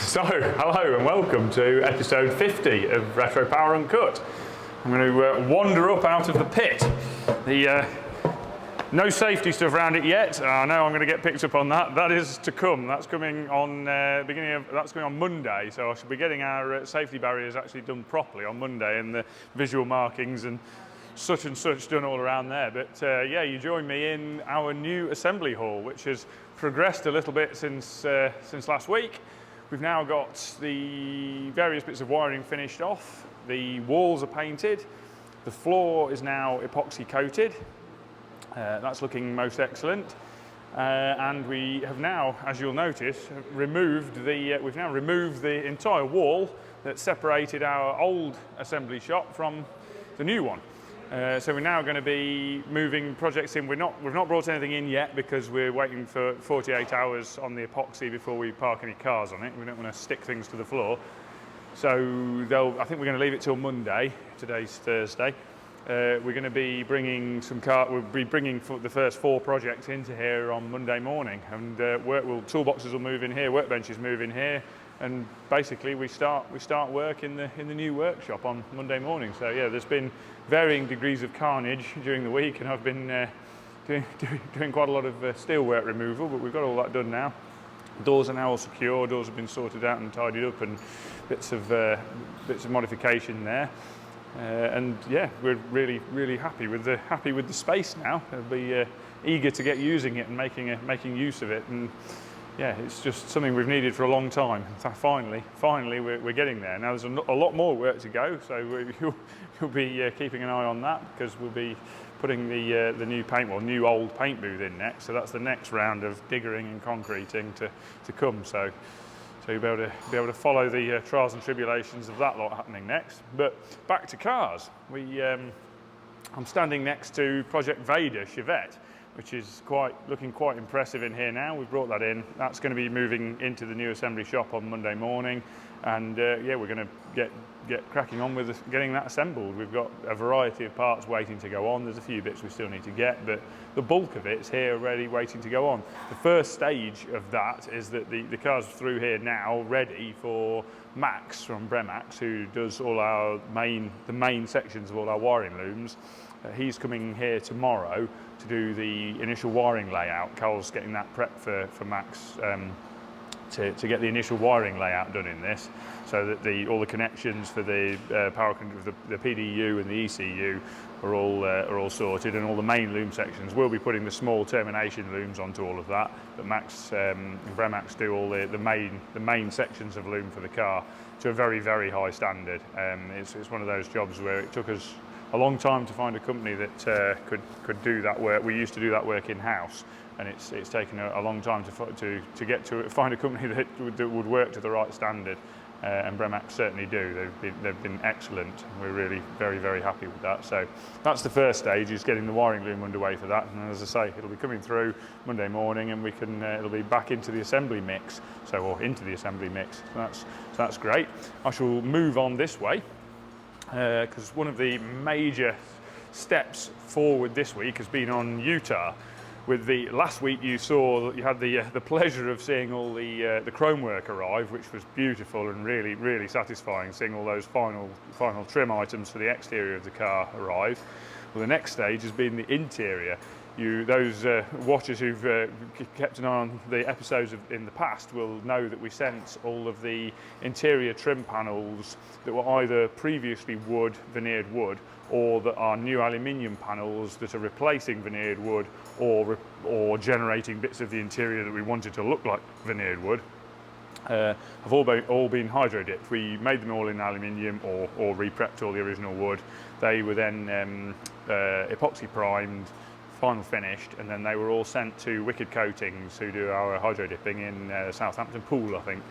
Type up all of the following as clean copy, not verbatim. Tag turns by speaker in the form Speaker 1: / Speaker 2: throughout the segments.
Speaker 1: So, hello and welcome to episode 50 of Retropower Uncut. I'm going to wander up out of the pit. No safety stuff around it yet. I know I'm going to get picked up on that. That is to come. That's coming on that's coming on Monday. So I should be getting our safety barriers actually done properly on Monday, and the visual markings and such done all around there. But yeah, you join me in our new assembly hall, which has progressed a little bit since last week. We've now got the various bits of wiring finished off. The walls are painted. The floor is now epoxy coated. That's looking most excellent. And we have now, as you'll notice, we've now removed the entire wall that separated our old assembly shop from the new one. So we're now going to be moving projects in. We've not brought anything in yet because we're waiting for 48 hours on the epoxy before we park any cars on it. We don't want to stick things to the floor. So I think we're going to leave it till Monday. Today's Thursday. We're going to be bringing we'll be bringing the first 4 projects into here on Monday morning, and toolboxes will move in here, workbenches move in here, and basically we start work in the new workshop on Monday morning. So yeah, there's been varying degrees of carnage during the week, and I've been doing quite a lot of steelwork removal, but we've got all that done now. Doors are now all secure. Doors have been sorted out and tidied up, and bits of modification there. And yeah, we're really happy with the space now. We'll be eager to get using it and making use of it. And yeah, it's just something we've needed for a long time. So finally, we're getting there. Now there's a lot more work to go, so you'll be keeping an eye on that, because we'll be putting the new old paint booth in next. So that's the next round of diggering and concreting to come. So you'll be able to follow the trials and tribulations of that lot happening next. But back to cars. I'm standing next to Project Vader Chevette, which is looking quite impressive in here now. We've brought that in. That's going to be moving into the new assembly shop on Monday morning, and yeah, we're going to get cracking on with getting that assembled. We've got a variety of parts waiting to go on. There's a few bits we still need to get, but the bulk of it's here ready, waiting to go on. The first stage of that is that the car's through here now, ready for Max from Bremax, who does all the main sections of all our wiring looms. He's coming here tomorrow to do the initial wiring layout. Carl's getting that prep for Max to get the initial wiring layout done in this, so that all the connections for the the PDU and the ECU are all sorted, and all the main loom sections. We'll be putting the small termination looms onto all of that, but Max and Bremax do all the main sections of loom for the car to a very high standard. It's one of those jobs where it took us a long time to find a company that could do that work. We used to do that work in-house, and it's taken a long time to find a company that would work to the right standard. And Bremax certainly do. They've been excellent. We're really very happy with that. So that's the first stage, is getting the wiring loom underway for that. And as I say, it'll be coming through Monday morning, and it'll be back into the assembly mix. So that's great. I shall move on this way, because one of the major steps forward this week has been on Utah. With the last week, you had the pleasure of seeing all the chrome work arrive, which was beautiful and really satisfying. Seeing all those final trim items for the exterior of the car arrive. Well, the next stage has been the interior. Those watchers who've kept an eye on the episodes in the past will know that we sent all of the interior trim panels that were either previously veneered wood, or that are new aluminium panels that are replacing veneered wood, or generating bits of the interior that we wanted to look like veneered wood. Have all been hydro dipped. We made them all in aluminium, or re-prepped all the original wood. They were then epoxy primed, final finished, and then they were all sent to Wicked Coatings, who do our hydro dipping in Southampton Pool, I think.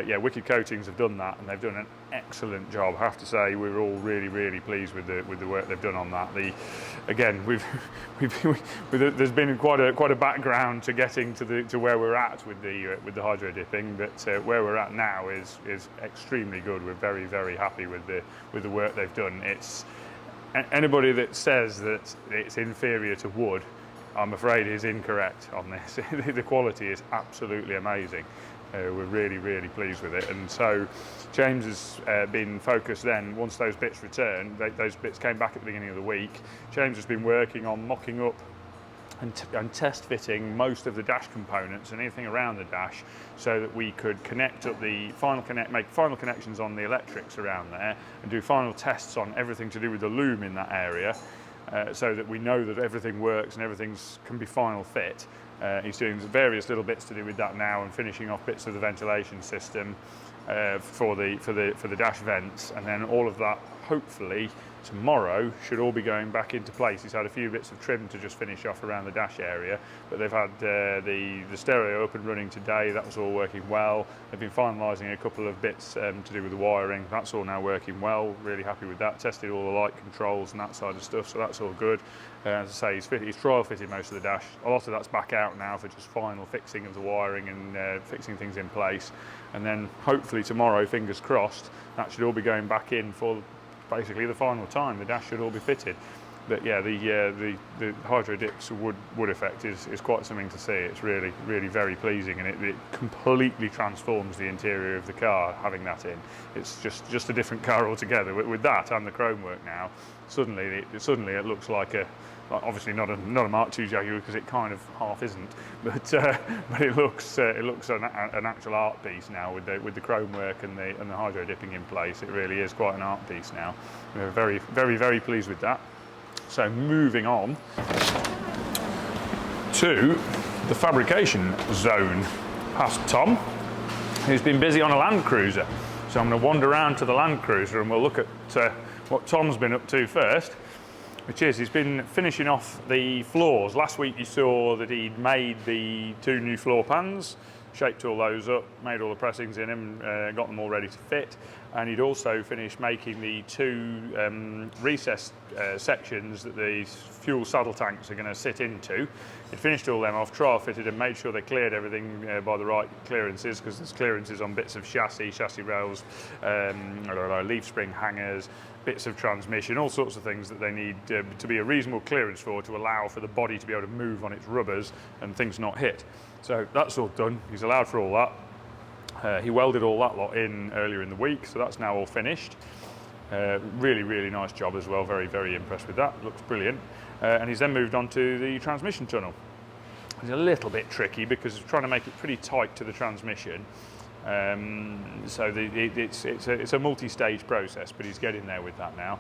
Speaker 1: Yeah, Wicked Coatings have done that, and they've done an excellent job. I have to say, we're all really pleased with the work they've done on that. There's been quite a background to getting to where we're at with the hydro dipping, but where we're at now is extremely good. We're very happy with the work they've done. Anybody that says that it's inferior to wood, I'm afraid is incorrect on this. The quality is absolutely amazing. We're really, really pleased with it. And so James has been focused then, once those bits returned, those bits came back at the beginning of the week, James has been working on mocking up and test fitting most of the dash components and anything around the dash, so that we could connect up the make final connections on the electrics around there and do final tests on everything to do with the loom in that area, so that we know that everything works and everything can be final fit. He's doing various little bits to do with that now and finishing off bits of the ventilation system for the dash vents, and then all of that hopefully tomorrow should all be going back into place. He's had a few bits of trim to just finish off around the dash area, but they've had the stereo up and running today. That was all working well. They've been finalising a couple of bits to do with the wiring. That's all now working well. Really happy with that. Tested all the light controls and that side of stuff, so that's all good. As I say, he's trial fitted most of the dash. A lot of that's back out now for just final fixing of the wiring and fixing things in place. And then hopefully tomorrow, fingers crossed, that should all be going back in for basically the final time. The dash should all be fitted. But yeah, the hydro dips wood effect is quite something to see. It's really, really very pleasing, and it completely transforms the interior of the car having that in. It's just a different car altogether. With that and the chrome work now, suddenly it looks like obviously not a Mark II Jaguar, because it kind of half isn't, but it looks an actual art piece now with the chrome work and the hydro dipping in place. It really is quite an art piece now. We're very, very, very pleased with that. So moving on to the fabrication zone, past Tom, who's been busy on a Land Cruiser. So I'm going to wander around to the Land Cruiser and we'll look at what Tom's been up to first, which is he's been finishing off the floors. Last week you saw that he'd made the 2 new floor pans, shaped all those up, made all the pressings in them, got them all ready to fit, and he'd also finished making the 2 recessed sections that the fuel saddle tanks are going to sit into. He'd finished all them off, trial fitted, and made sure they cleared everything by the right clearances, because there's clearances on bits of chassis rails, leaf spring hangers, bits of transmission, all sorts of things that they need to be a reasonable clearance for, to allow for the body to be able to move on its rubbers and things not hit. So that's all done. He's allowed for all that. He welded all that lot in earlier in the week, so that's now all finished. Really, really nice job as well. Very, very impressed with that. Looks brilliant. And he's then moved on to the transmission tunnel. It's a little bit tricky because he's trying to make it pretty tight to the transmission. So it's a multi-stage process, but he's getting there with that now.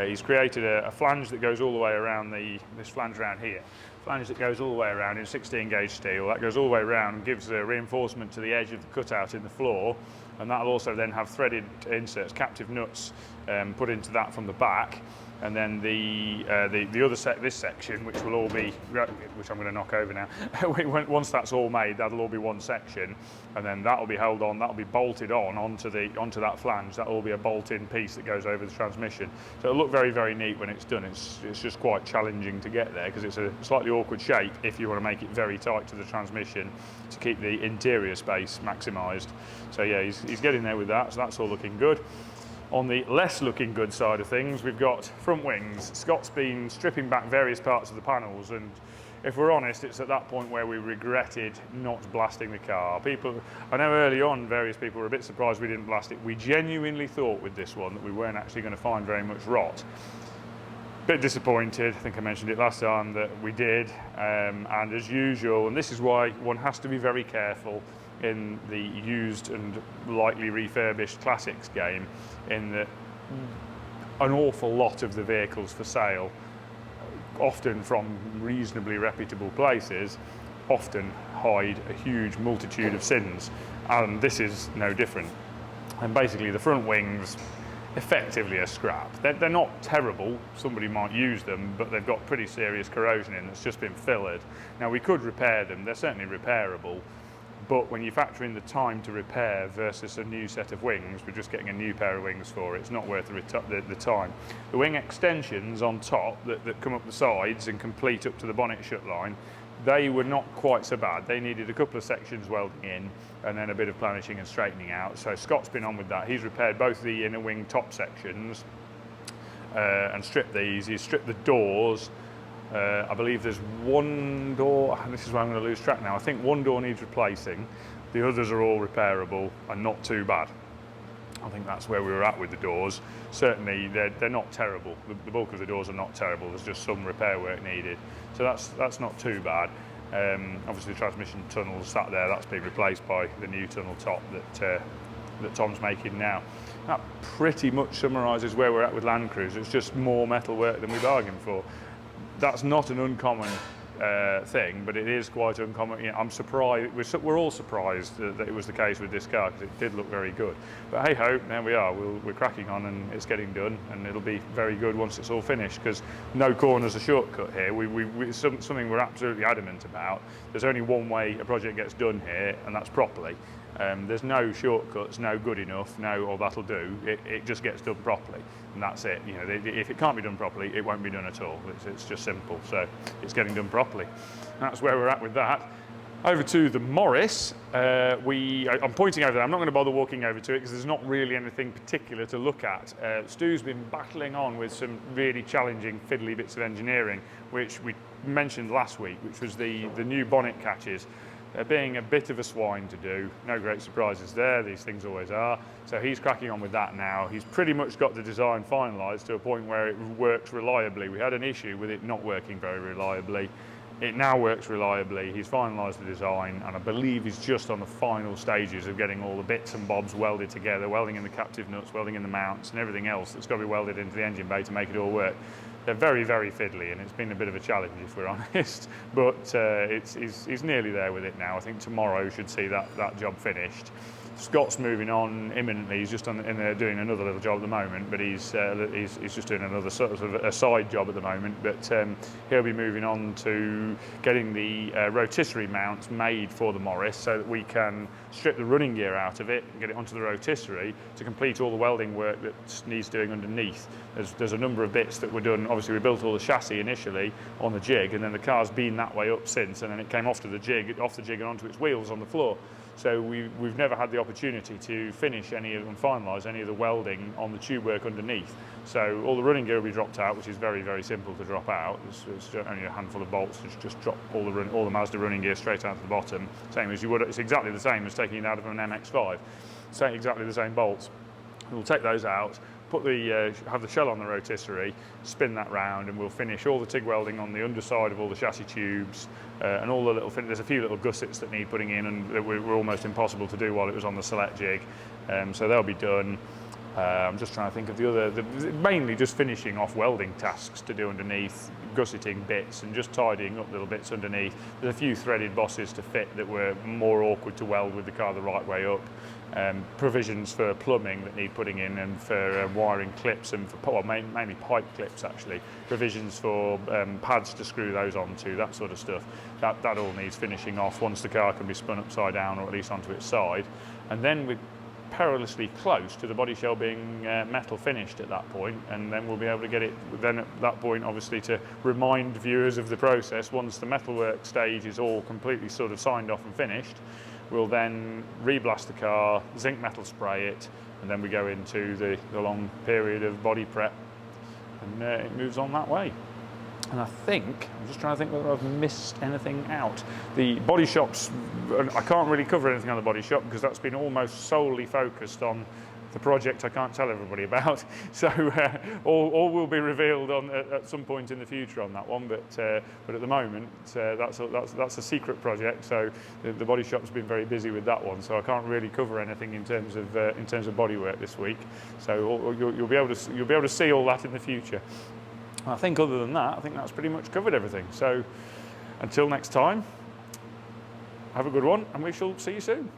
Speaker 1: He's created a flange that goes all the way around this flange around here. Flange that goes all the way around in 16 gauge steel. That goes all the way around and gives a reinforcement to the edge of the cutout in the floor, and that'll also then have threaded inserts, captive nuts, put into that from the back. And then the other this section, which will all be, which I'm going to knock over now. Once that's all made, that'll all be one section, and then that'll be held on. That'll be bolted onto that flange. That'll all be a bolt-in piece that goes over the transmission. So it'll look very, very neat when it's done. It's just quite challenging to get there because it's a slightly awkward shape if you want to make it very tight to the transmission to keep the interior space maximised. So yeah, he's getting there with that. So that's all looking good. On the less looking good side of things, we've got front wings. Scott's been stripping back various parts of the panels, and if we're honest, it's at that point where we regretted not blasting the car. I know early on various people were a bit surprised we didn't blast it. We genuinely thought with this one that we weren't actually going to find very much rot. Bit disappointed, I think I mentioned it last time, that we did, and as usual, and this is why one has to be very careful in the used and lightly refurbished classics game, in that an awful lot of the vehicles for sale, often from reasonably reputable places, often hide a huge multitude of sins, and this is no different. And basically the front wings effectively are scrap. They're not terrible, somebody might use them, but they've got pretty serious corrosion in that's just been fillered. Now we could repair them, they're certainly repairable, but when you factor in the time to repair versus a new set of wings, we're just getting a new pair of wings for it. It's not worth the time. The wing extensions on top that come up the sides and complete up to the bonnet shut line, they were not quite so bad. They needed a couple of sections welding in and then a bit of planishing and straightening out. So Scott's been on with that. He's repaired both the inner wing top sections and stripped these. He's stripped the doors I believe there's one door, and this is where I'm going to lose track now. I think one door needs replacing. The others are all repairable and not too bad. I think that's where we were at with the doors. Certainly, they're not terrible. The bulk of the doors are not terrible. There's just some repair work needed. So that's not too bad. Obviously, the transmission tunnel sat there. That's been replaced by the new tunnel top that Tom's making now. That pretty much summarises where we're at with Land Cruiser. It's just more metal work than we bargained for. That's not an uncommon thing, but it is quite uncommon. You know, I'm surprised. We're all surprised that it was the case with this car, because it did look very good. But hey ho, there we are. We're cracking on, and it's getting done, and it'll be very good once it's all finished. Because no corner's a shortcut here. Something we're absolutely adamant about. There's only one way a project gets done here, and that's properly. There's no shortcuts, no good enough, no, or that'll do. It just gets done properly, and that's it. You know, if it can't be done properly, it won't be done at all. It's just simple. So it's getting done properly. And that's where we're at with that. Over to the Morris. I'm pointing over there. I'm not going to bother walking over to it because there's not really anything particular to look at. Stu's been battling on with some really challenging fiddly bits of engineering, which we mentioned last week, which was the new bonnet catches. They're being a bit of a swine to do. No great surprises there, these things always are. So he's cracking on with that now. He's pretty much got the design finalised to a point where it works reliably. We had an issue with it not working very reliably. It now works reliably. He's finalised the design, and I believe he's just on the final stages of getting all the bits and bobs welded together, welding in the captive nuts, welding in the mounts, and everything else that's got to be welded into the engine bay to make it all work. They're very, very fiddly, and it's been a bit of a challenge, if we're honest. But he's nearly there with it now. I think tomorrow should see that job finished. Scott's moving on imminently. He's just in there doing another little job at the moment, but he's just doing another sort of a side job at the moment. But he'll be moving on to getting the rotisserie mounts made for the Morris, so that we can strip the running gear out of it and get it onto the rotisserie to complete all the welding work that needs doing underneath. There's a number of bits that were done. Obviously, we built all the chassis initially on the jig, and then the car's been that way up since, and then it came off the jig and onto its wheels on the floor. So we've never had the opportunity to finish any of and finalise any of the welding on the tube work underneath. So all the running gear will be dropped out, which is very, very simple to drop out. It's only a handful of bolts. Just drop all the Mazda running gear straight out to the bottom. Same as you would. It's exactly the same as taking it out of an MX-5. Exactly the same bolts. We'll take those out, have the shell on the rotisserie, spin that round, and we'll finish all the TIG welding on the underside of all the chassis tubes, and all the little. There's a few little gussets that need putting in, and that were almost impossible to do while it was on the select jig. So they'll be done. I'm just trying to think of mainly just finishing off welding tasks to do underneath, gusseting bits and just tidying up little bits underneath. There's a few threaded bosses to fit that were more awkward to weld with the car the right way up. Provisions for plumbing that need putting in, and for wiring clips, and for mainly pipe clips actually. Provisions for pads to screw those onto, that sort of stuff. That all needs finishing off once the car can be spun upside down, or at least onto its side. And then we're perilously close to the body shell being metal finished at that point, and then we'll be able to get it then at that point, obviously, to remind viewers of the process. Once the metalwork stage is all completely sort of signed off and finished, we'll then reblast the car, zinc metal spray it, and then we go into the long period of body prep, and it moves on that way. And I'm just trying to think whether I've missed anything out. The body shops, I can't really cover anything on the body shop because that's been almost solely focused on the project I can't tell everybody about. So all will be revealed at some point in the future on that one. But at the moment, that's a secret project. So the body shop's been very busy with that one. So I can't really cover anything in terms of bodywork this week. So you'll be able to see all that in the future. I think other than that, I think that's pretty much covered everything. So until next time, have a good one, and we shall see you soon.